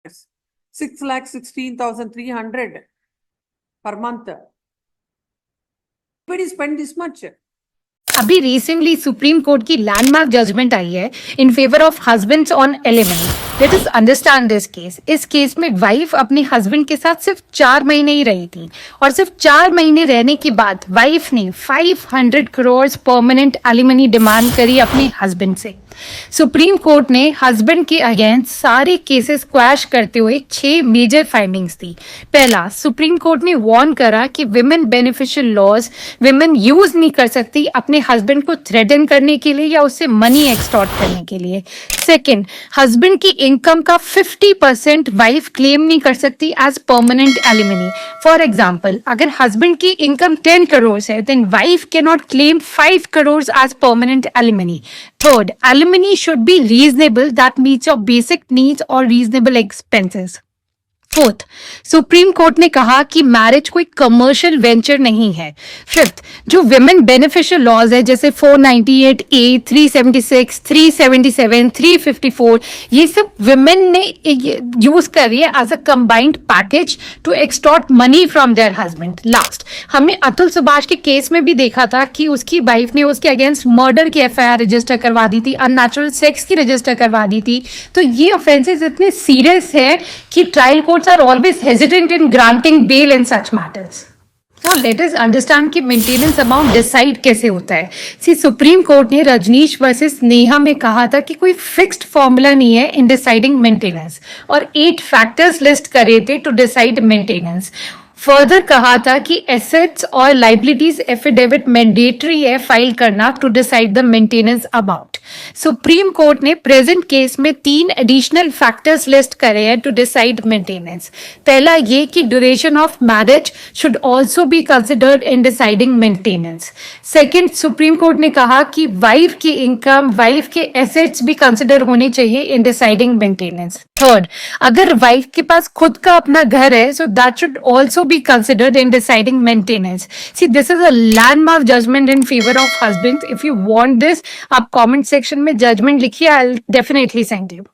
lakhs, 6,16,300 per month. Anybody spend this much? अभी recently Supreme Court की landmark judgment आई है in favour of husbands on alimony. Let us understand this case. इस case में wife अपने husband के साथ सिर्फ 4 महीने ही रही थी और सिर्फ 4 महीने रहने के बाद वाइफ ने 500 करोड़ परमानेंट एलिमनी डिमांड करी अपने हस्बैंड से। सुप्रीम कोर्ट ने हस्बैंड के अगेंस्ट सारे केसेस क्वैश करते हुए 6 मेजर फाइंडिंग्स दी। पहला, सुप्रीम कोर्ट ने वार्न करा कि women beneficial laws women use नहीं कर सकती अपने हस्बैंड को थ्रेटन करने के लिए या उससे मनी एक्सटॉर्ट करने के लिए। सेकंड, हस्बैंड की इनकम का 50% वाइफ क्लेम नहीं कर सकती as permanent alimony. For example, अगर हस्बैंड की इनकम 10 करोड़ है then wife cannot claim 5 crore as permanent alimony. Third, alimony should be reasonable that meets your basic needs or reasonable expenses. Fourth, supreme Court ने कहा कि marriage कोई commercial venture नहीं है। Fifth, जो विमेन बेनिफिशियल लॉज है जैसे 498A, 376, 377, 354, ये सब विमेन ने यूज कर रही है as a combined package to extort money from their husband. Last, हमने अतुल सुभाष के केस में भी देखा था कि उसकी वाइफ ने उसके अगेंस्ट मर्डर की FIR रजिस्टर करवा दी थी, अननेचुरल सेक्स की रजिस्टर करवा दी थी। तो ये ऑफेंसेस इतने सीरियस है कि trial courts are always hesitant in granting bail in such matters. Now let us understand कि मेंटेनेंस अमाउंट डिसाइड कैसे होता है। सुप्रीम कोर्ट ने रजनीश वर्सेस नेहा में कहा था कि कोई फिक्स्ड फॉर्मूला नहीं है इन डिसाइडिंग मेंटेनेंस और 8 फैक्टर्स लिस्ट करे थे टू डिसाइड मेंटेनेंस। फर्दर कहा था कि एसेट्स और लाइबिलिटीज एफिडेविट मैंडेटरी है फाइल करना to decide the maintenance amount. Supreme Court ने प्रेजेंट केस में 3 एडिशनल फैक्टर्स लिस्ट करे हैं टू डिसाइड मेंटेनेंस। पहला ये कि duration of marriage should also be considered in deciding maintenance. Second, supreme Court ने कहा कि वाइफ की इनकम, वाइफ के एसेट्स भी कंसिडर होने चाहिए इन डिसाइडिंग मेंटेनेंस। थर्ड, अगर वाइफ के पास खुद का अपना घर है so that should also be considered in deciding maintenance. See, this is a landmark judgment in favor of husbands. If you want this, आप comment section में judgment लिखिए, I'll definitely send you.